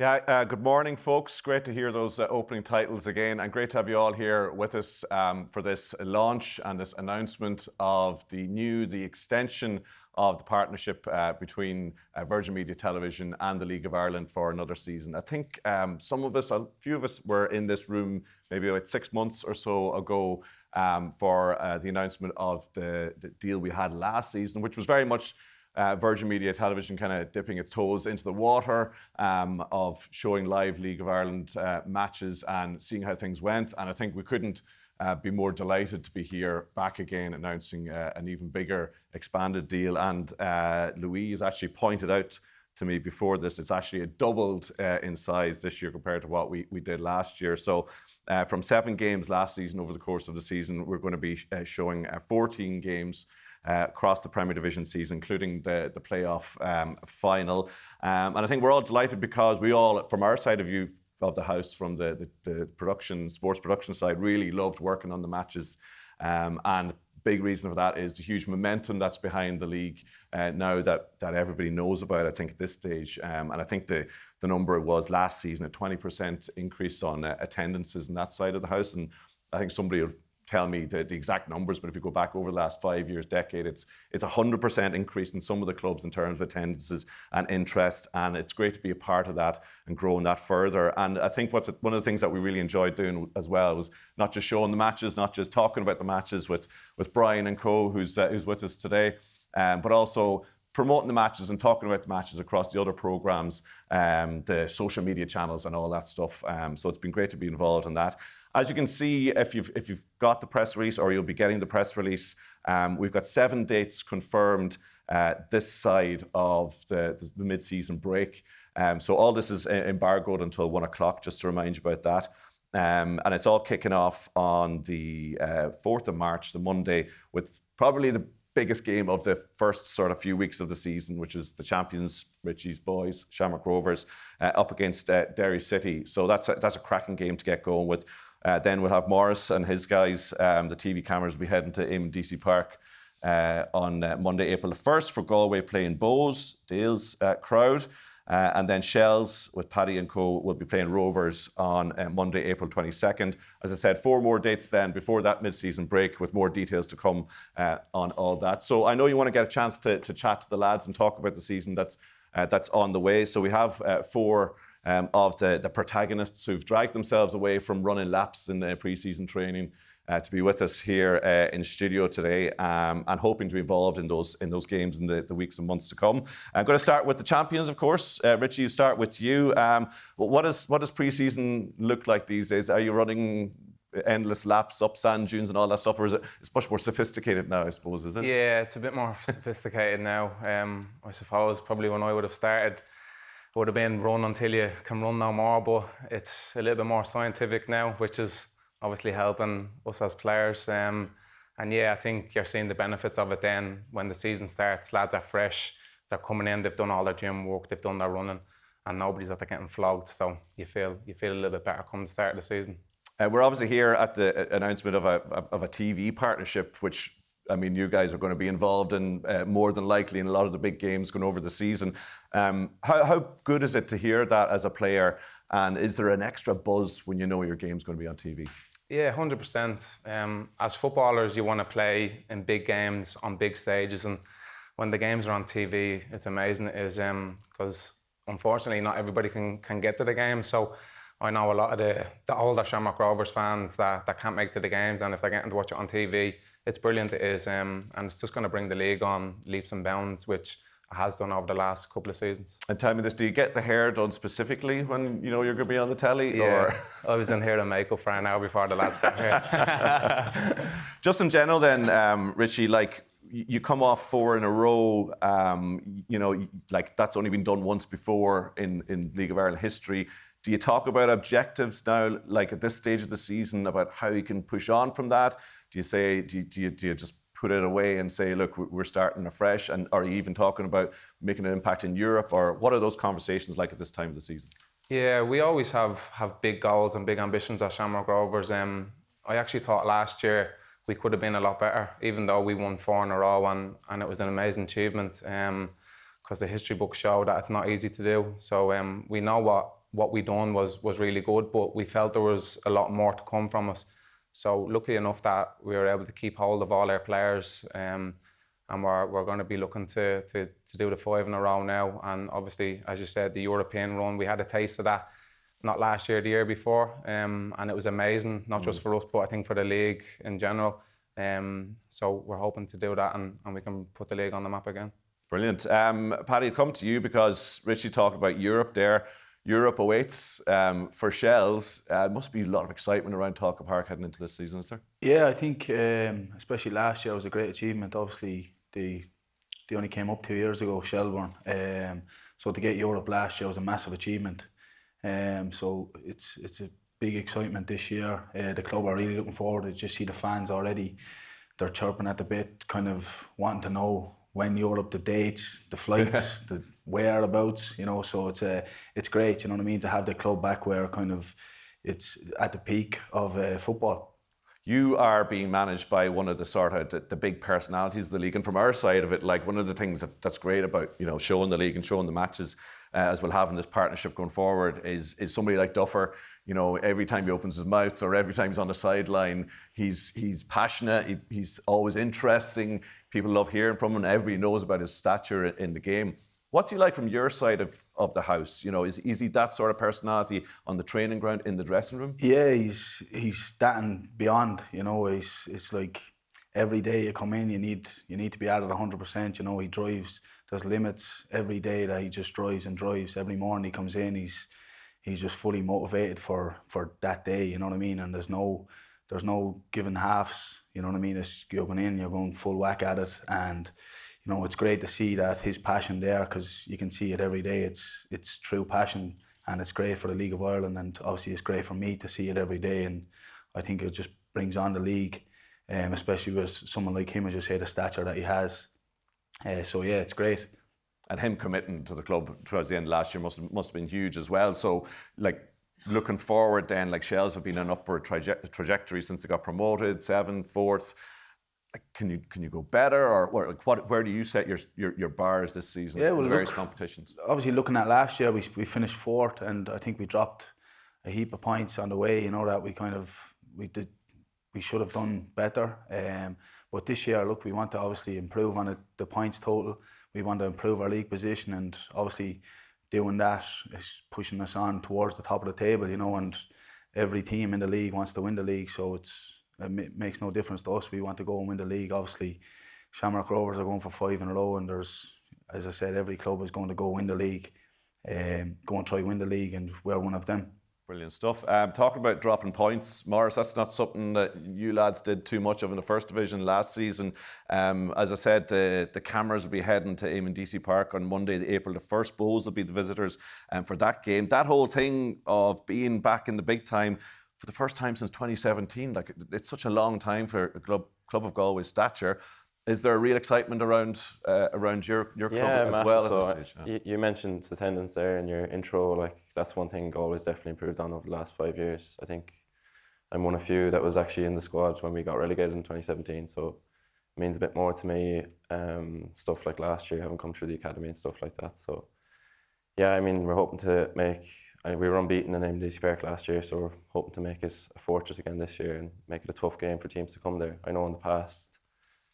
Yeah, good morning, folks. Great to hear those opening titles again, and great to have you all here with us for this launch and this announcement of the extension of the partnership between Virgin Media Television and the League of Ireland for another season. I think a few of us were in this room maybe about 6 months or so ago for the announcement of the deal we had last season, which was very much Virgin Media Television kind of dipping its toes into the water of showing live League of Ireland matches and seeing how things went. And I think we couldn't be more delighted to be here back again announcing an even bigger expanded deal. And Louise actually pointed out to me before this, it's actually doubled in size this year compared to what we did last year. So from 7 games last season, over the course of the season, we're going to be showing 14 games across the Premier Division season, including the playoff final. And I think we're all delighted because we all, from our side of the house, from the sports production side, really loved working on the matches. And big reason for that is the huge momentum that's behind the league now that everybody knows about, I think, at this stage. And I think the number was last season, a 20% increase on attendances on that side of the house. And I think somebody will tell me the exact numbers, but if you go back over the last 5 years, decade, it's 100% increase in some of the clubs in terms of attendances and interest, and it's great to be a part of that and growing that further. And I think one of the things that we really enjoyed doing as well was not just showing the matches, not just talking about the matches with Brian and co, who's with us today, but also promoting the matches and talking about the matches across the other programmes, the social media channels and all that stuff. So it's been great to be involved in that. As you can see, if you've got the press release, or you'll be getting the press release, we've got 7 dates confirmed this side of the mid-season break. So all this is embargoed until 1 o'clock, just to remind you about that. And it's all kicking off on the 4th of March, the Monday, with probably the biggest game of the first sort of few weeks of the season, which is the champions, Richie's boys, Shamrock Rovers, up against Derry City. So that's a cracking game to get going with. Then we'll have Maurice and his guys. The TV cameras will be heading to DC Park on Monday, April the 1st for Galway playing Bows, Dayle's crowd. And then Shells with Paddy and co will be playing Rovers on Monday, April 22nd. As I said, 4 more dates then before that mid-season break, with more details to come on all that. So I know you want to get a chance to chat to the lads and talk about the season that's on the way. So we have 4 of the protagonists who've dragged themselves away from running laps in pre-season training to be with us here in studio today, and hoping to be involved in those games in the weeks and months to come. I'm going to start with the champions, of course. Richie, start with you. What does pre-season look like these days? Are you running endless laps up sand dunes and all that stuff, or is it's much more sophisticated now, I suppose, is it? Yeah, it's a bit more sophisticated now. I suppose probably when I would have started, would have been run until you can run no more, but it's a little bit more scientific now, which is obviously helping us as players. And yeah, I think you're seeing the benefits of it then when the season starts. Lads are fresh, they're coming in, they've done all their gym work, they've done their running, and nobody's out there getting flogged. So you feel a little bit better come the start of the season. We're obviously here at the announcement of a TV partnership, which, I mean, you guys are going to be involved in more than likely in a lot of the big games going over the season. How good is it to hear that as a player? And is there an extra buzz when you know your game's going to be on TV? Yeah, 100%. As footballers, you want to play in big games on big stages. And when the games are on TV, it's amazing. It is, because unfortunately not everybody can get to the game. So I know a lot of the older Shamrock Rovers fans that can't make to the games, and if they're getting to watch it on TV, it's brilliant. It is, and it's just going to bring the league on leaps and bounds, which it has done over the last couple of seasons. And tell me this, do you get the hair done specifically when you know you're going to be on the telly? Yeah, I was in here to makeup for an hour before the lads got here. Just in general then, Richie, like, you come off 4 in a row, you know, like that's only been done once before in League of Ireland history. Do you talk about objectives now, like at this stage of the season, about how you can push on from that? Do you just put it away and say, look, we're starting afresh? And are you even talking about making an impact in Europe? Or what are those conversations like at this time of the season? Yeah, we always have big goals and big ambitions at Shamrock Rovers. I actually thought last year we could have been a lot better, even though we won 4 in a row, and it was an amazing achievement, because the history books show that it's not easy to do. So we know what what we done was really good, but we felt there was a lot more to come from us. So luckily enough that we were able to keep hold of all our players, and we're going to be looking to do the 5 in a row now. And obviously, as you said, the European run, we had a taste of that, not last year, the year before, and it was amazing, not just for us, but I think for the league in general. So we're hoping to do that, and we can put the league on the map again. Brilliant. Paddy, I'll come to you because Richie talked about Europe there. Europe awaits for Shells. Must be a lot of excitement around Talca Park heading into this season, is there? Yeah, I think especially last year was a great achievement. Obviously, they only came up 2 years ago, Shelbourne. So to get Europe last year was a massive achievement. So it's a big excitement this year. The club are really looking forward to just see the fans already. They're chirping at the bit, kind of wanting to know when Europe, the dates, the flights, the whereabouts, you know. So it's great, you know what I mean, to have the club back where kind of it's at the peak of football. You are being managed by one of the sort of the big personalities of the league, and from our side of it, like one of the things that's great about, you know, showing the league and showing the matches as we'll have in this partnership going forward is somebody like Duffer. You know, every time he opens his mouth or every time he's on the sideline, he's passionate. He's always interesting. People love hearing from him. Everybody knows about his stature in the game. What's he like from your side of the house? You know, is he that sort of personality on the training ground, in the dressing room? Yeah, he's that and beyond. You know, it's like every day you come in, you need to be at it 100%. You know, he drives. There's limits every day that he just drives and drives. Every morning he comes in, he's just fully motivated for that day. You know what I mean? And there's no giving halves. You know what I mean? You're going in, you're going full whack at it, and you know, it's great to see that his passion there, because you can see it every day. It's true passion, and it's great for the League of Ireland, and obviously it's great for me to see it every day. And I think it just brings on the league, especially with someone like him, as you say, the stature that he has. So yeah, it's great. And him committing to the club towards the end of last year must have been huge as well. So, like, looking forward then, like, Shells have been on an upward trajectory since they got promoted, 7th, 4th. Like, can you go better, or where do you set your bars this season in the various competitions? Obviously, looking at last year, we finished 4th, and I think we dropped a heap of points on the way. You know, that we should have done better. But this year, look, we want to obviously improve on the points total. We want to improve our league position, and obviously doing that is pushing us on towards the top of the table, you know, and every team in the league wants to win the league, so it makes no difference to us. We want to go and win the league. Obviously, Shamrock Rovers are going for 5 in a row, and there's, as I said, every club is going to go win the league, go and try win the league, and we're one of them. Brilliant stuff. Talking about dropping points, Maurice, that's not something that you lads did too much of in the First Division last season. As I said, the cameras will be heading to Eamon DC Park on Monday, April the 1st. Bohs will be the visitors for that game. That whole thing of being back in the big time for the first time since 2017, like, it's such a long time for a club of Galway's stature. Is there a real excitement around your club as massive. well? So at this stage? you mentioned attendance there in your intro. Like, that's one thing Galway's definitely improved on over the last 5 years. I think I'm one of few that was actually in the squad when we got relegated in 2017. So it means a bit more to me. Stuff like last year, having come through the academy and stuff like that. So yeah, I mean, we're hoping to make. We were unbeaten in DC Park last year, so we're hoping to make it a fortress again this year and make it a tough game for teams to come there. I know in the past,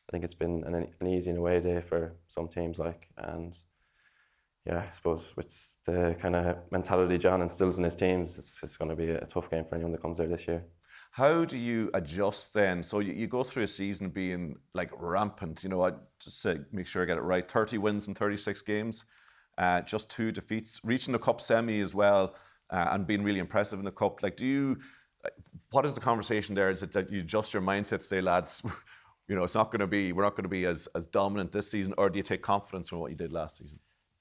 I think it's been an easy and away day for some teams, like, and yeah, I suppose with the kind of mentality John instills in his teams, it's going to be a tough game for anyone that comes there this year. How do you adjust then? So you go through a season being like rampant, you know, I just say, make sure I get it right, 30 wins in 36 games, just 2 defeats, reaching the cup semi as well, and being really impressive in the cup. Like, what is the conversation there? Is it that you adjust your mindset, say, lads, you know, we're not going to be as dominant this season, or do you take confidence from what you did last season?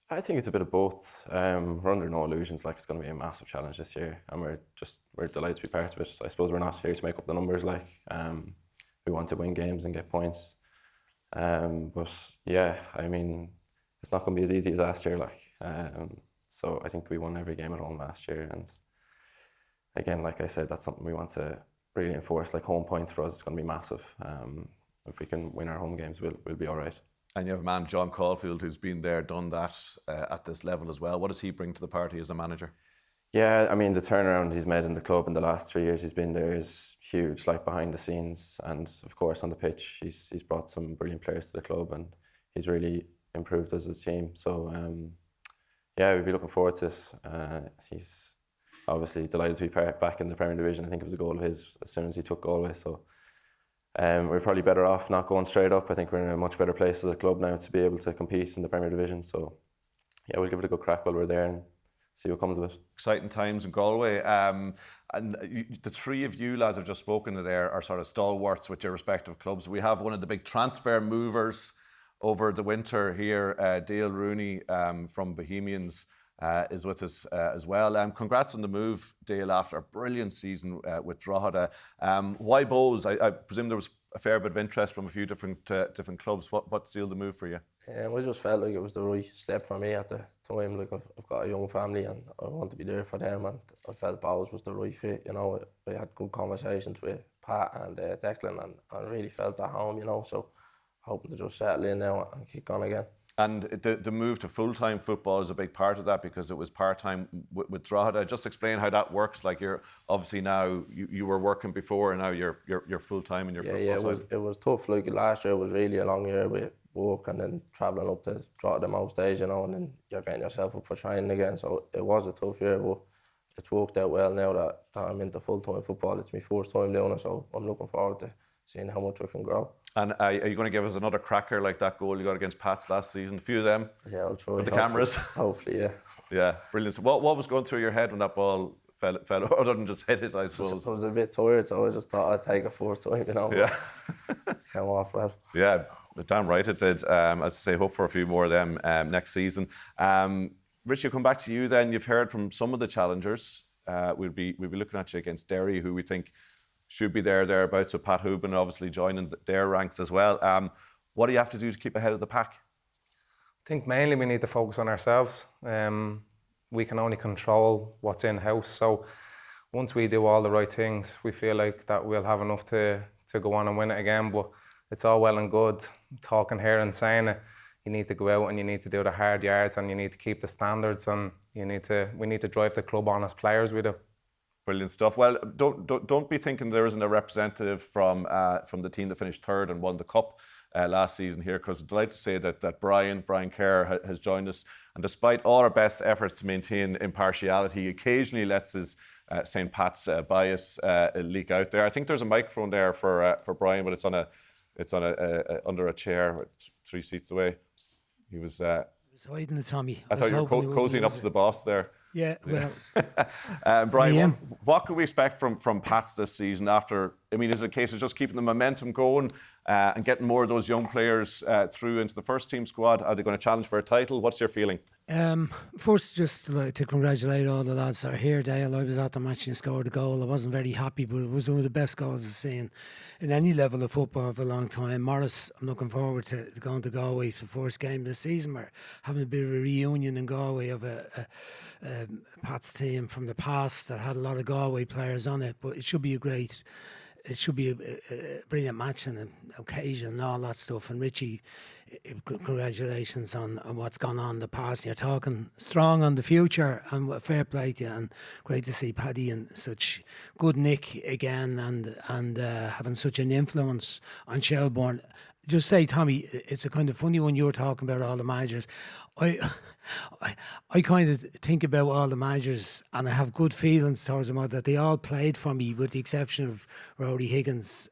I think it's a bit of both. We're under no illusions, like, it's going to be a massive challenge this year, and we're delighted to be part of it. I suppose we're not here to make up the numbers, like, we want to win games and get points. But yeah, I mean, it's not going to be as easy as last year, like. So I think we won every game at home last year, and again, like I said, that's something we want to really enforce. Like, home points for us is going to be massive. If we can win our home games, we'll be all right. And you have a man, John Caulfield, who's been there, done that at this level as well. What does he bring to the party as a manager? Yeah, I mean, the turnaround he's made in the club in the last 3 years he's been there is huge, like behind the scenes, and of course on the pitch he's brought some brilliant players to the club, and he's really improved as a team. So yeah, we'd be looking forward to it. He's obviously delighted to be back in the Premier Division. I think it was a goal of his as soon as he took Galway. So we're probably better off not going straight up. I think we're in a much better place as a club now to be able to compete in the Premier Division. So yeah, we'll give it a good crack while we're there and see what comes of it. Exciting times in Galway. The three of you lads have just spoken to there are sort of stalwarts with your respective clubs. We have one of the big transfer movers over the winter here, Dayle Rooney from Bohemians, is with us as well. Congrats on the move, Dayle, after a brilliant season with Drogheda. Why Bows? I presume there was a fair bit of interest from a few different clubs. What sealed the move for you? I just felt like it was the right step for me at the time. Like I've got a young family and I want to be there for them, and I felt Bows was the right fit. You know, I had good conversations with Pat and Declan, and I really felt at home. You know, so hoping to just settle in now and kick on again. And the move to full-time football is a big part of that, because it was part-time with Drogheda. Just explain how that works. Like, you're obviously now, you were working before and now you're full-time in your football side. It was tough. Like last year was really a long year with work and then travelling up to Drogheda most days, you know, and then you're getting yourself up for training again. So it was a tough year, but it's worked out well now that I'm into full-time football. It's my first time doing it, so I'm looking forward to seeing how much I can grow. And are you going to give us another cracker like that goal you got against Pats last season? A few of them? Yeah, I'll try. With the cameras? Hopefully, yeah. Yeah, brilliant. So what was going through your head when that ball fell other than just hit it, I suppose? I was a bit tired, so I just thought I'd take it first time, you know. Yeah. It came off well. Yeah, damn right it did. As I say, hope for a few more of them next season. Richie, I'll come back to you then. You've heard from some of the challengers. We'll be looking at you against Derry, who we think should be thereabouts, with Pat Hoban obviously joining their ranks as well. What do you have to do to keep ahead of the pack? I think mainly we need to focus on ourselves. We can only control what's in-house, so once we do all the right things, we feel like that we'll have enough to go on and win it again. But it's all well and good talking here and saying it. You need to go out and you need to do the hard yards and you need to keep the standards, and we need to drive the club on as players with it. Brilliant stuff. Well, don't be thinking there isn't a representative from the team that finished third and won the cup last season here, because I'm delighted to say that Brian Kerr has joined us, and despite all our best efforts to maintain impartiality, he occasionally lets his St. Pat's bias leak out there. I think there's a microphone there for Brian, but it's on a under a chair 3 seats away. He was hiding it, Tommy. I thought you were cozying up to the boss there. Yeah, well. Brian, what can we expect from Pats this season after? I mean, is it a case of just keeping the momentum going and getting more of those young players through into the first team squad? Are they going to challenge for a title? What's your feeling? First, just like to congratulate all the lads that are here, Dayle. I was at the match and scored a goal. I wasn't very happy, but it was one of the best goals I've seen in any level of football for a long time. Maurice, I'm looking forward to going to Galway for the first game of the season. We're having a bit of a reunion in Galway of a Pat's team from the past that had a lot of Galway players on it, but it should be a brilliant match and an occasion and all that stuff. And Richie, congratulations on what's gone on in the past. You're talking strong on the future, and fair play to you, and great to see Paddy in such good nick again, and having such an influence on Shelbourne. Just say, Tommy, it's a kind of funny when you were talking about all the managers. I kind of think about all the managers, and I have good feelings towards them all, that they all played for me, with the exception of Rory Higgins,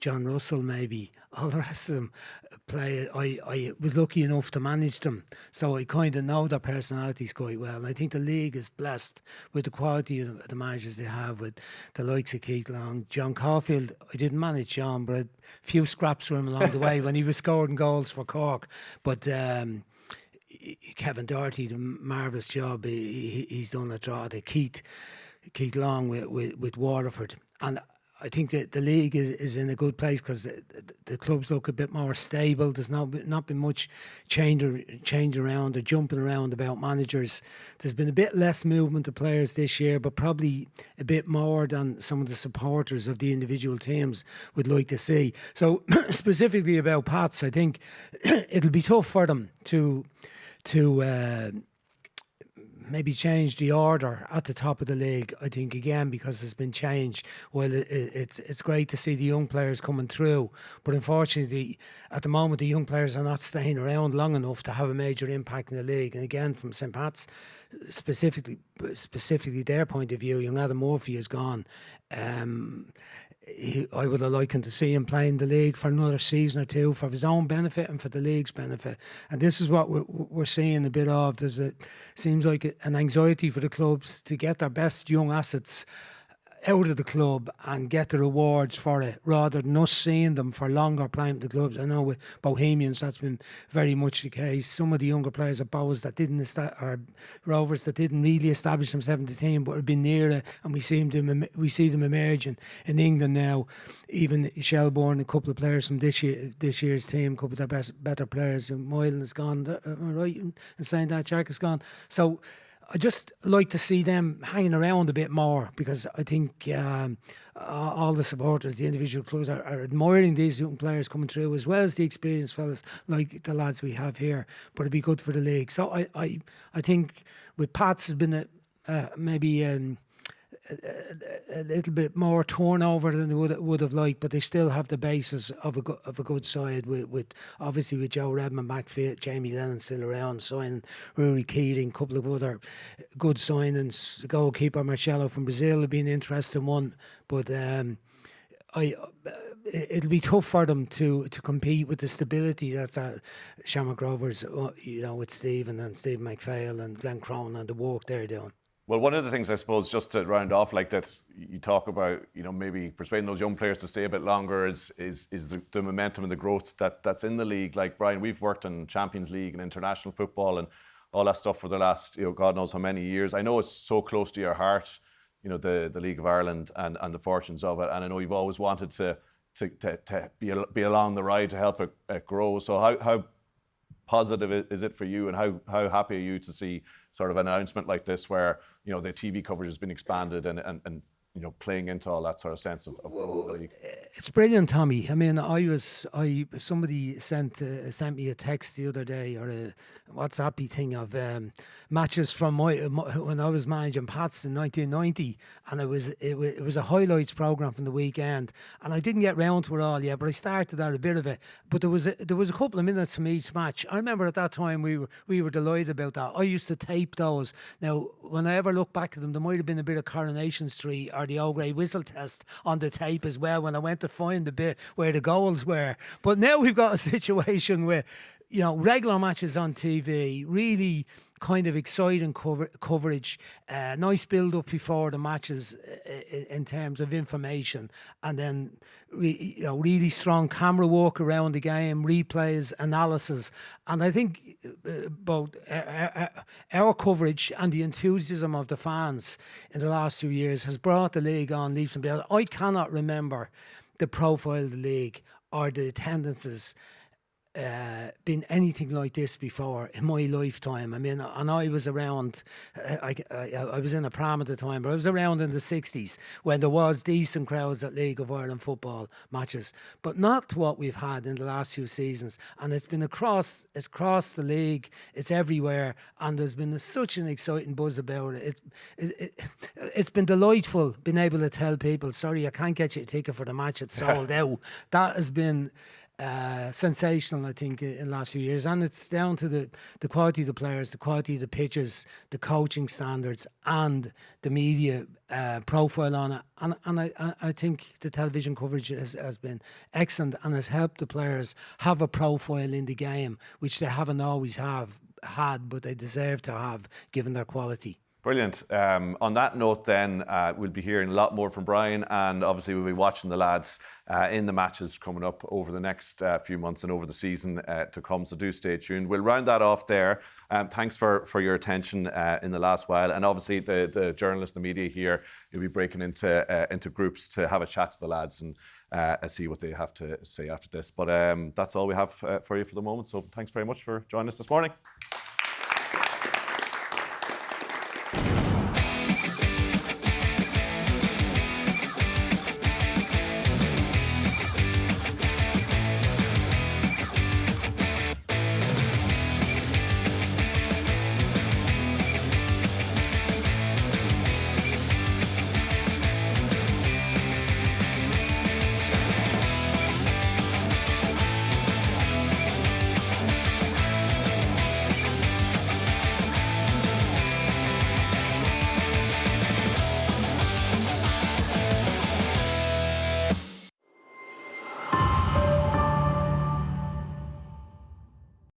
John Russell maybe. All the rest of them play. I was lucky enough to manage them, so I kind of know their personalities quite well. And I think the league is blessed with the quality of the managers they have, with the likes of Keith Long, John Caulfield. I didn't manage John, but a few scraps for him along the way when he was scoring goals for Cork. But Kevin Doherty, the marvellous job he's done at Drogheda. Keith Long with Waterford. And I think that the league is in a good place, because the clubs look a bit more stable. There's not been much change around or jumping around about managers. There's been a bit less movement of players this year, but probably a bit more than some of the supporters of the individual teams would like to see. So specifically about Pats, I think it'll be tough for them to maybe change the order at the top of the league. I think again because it's been changed. Well, it's great to see the young players coming through, but unfortunately, at the moment, the young players are not staying around long enough to have a major impact in the league. And again, from St. Pat's, specifically their point of view, young Adam Murphy is gone. I would have liked to see him playing the league for another season or two for his own benefit and for the league's benefit. And this is what we're seeing a bit of. Seems like an anxiety for the clubs to get their best young assets out of the club and get the rewards for it, rather than us seeing them for longer playing with the clubs. I know with Bohemians that's been very much the case. Some of the younger players at Bows that didn't or Rovers that didn't really establish themselves in the team but have been near it, and we see them emerging in England now. Even Shelbourne, a couple of players from this year's team, a couple of their better players. Moylan has gone, am I right in saying that? Jack has gone. So I just like to see them hanging around a bit more, because I think all the supporters, the individual clubs are admiring these young players coming through, as well as the experienced fellas like the lads we have here. But it'd be good for the league. So I think with Pats has been maybe a little bit more turnover than they would have liked, but they still have the basis of a good side with obviously with Joe Redmond back fit, Jamie Lennon still around, signing Rory Keating, a couple of other good signings. The goalkeeper Marcelo from Brazil would be an interesting one, but it'll be tough for them to compete with the stability that's at Shamrock Rovers, with Stephen McPhail and Glenn Crone and the work they're doing. Well, one of the things I suppose, just to round off like that, you talk about, maybe persuading those young players to stay a bit longer is the momentum and the growth that's in the league. Like, Brian, we've worked in Champions League and international football and all that stuff for the last, God knows how many years. I know it's so close to your heart, the League of Ireland and the fortunes of it. And I know you've always wanted to be along the ride to help it grow. So how positive is it for you, and how happy are you to see sort of an announcement like this where the TV coverage has been expanded and playing into all that sort of sense of the league? It's brilliant, Tommy. I mean, somebody sent me a text the other day, or a WhatsAppy thing of matches from when I was managing Pats in 1990, and it was a highlights program from the weekend, and I didn't get round to it all yet, but I started out a bit of it. But there was a couple of minutes from each match. I remember at that time we were delighted about that. I used to tape those. Now, when I ever look back at them, there might have been a bit of Coronation Street or the Old Grey Whistle test on the tape as well when I went to find the bit where the goals were. But now we've got a situation where regular matches on TV, really kind of exciting coverage, nice build up before the matches in terms of information, and then really strong camera work around the game, replays, analysis. And I think both our coverage and the enthusiasm of the fans in the last 2 years has brought the league on leaps and bounds. I cannot remember the profile of the league or the attendances been anything like this before in my lifetime. I mean, and I was around, I was in a pram at the time, but I was around in the 60s when there was decent crowds at League of Ireland football matches, but not what we've had in the last few seasons. And it's been across the league, it's everywhere, and there's been such an exciting buzz about it. It's been delightful being able to tell people, sorry, I can't get you a ticket for the match, it's sold out. That has been sensational, I think, in the last few years, and it's down to the quality of the players, the quality of the pitches, the coaching standards, and the media profile on it. And I think the television coverage has been excellent and has helped the players have a profile in the game, which they haven't always had, but they deserve to have given their quality. Brilliant. On that note then, we'll be hearing a lot more from Brian, and obviously we'll be watching the lads in the matches coming up over the next few months and over the season to come, so do stay tuned. We'll round that off there. Thanks for your attention in the last while, and obviously the journalists, the media here, you'll be breaking into groups to have a chat to the lads and see what they have to say after this. But that's all we have for you for the moment, so thanks very much for joining us this morning.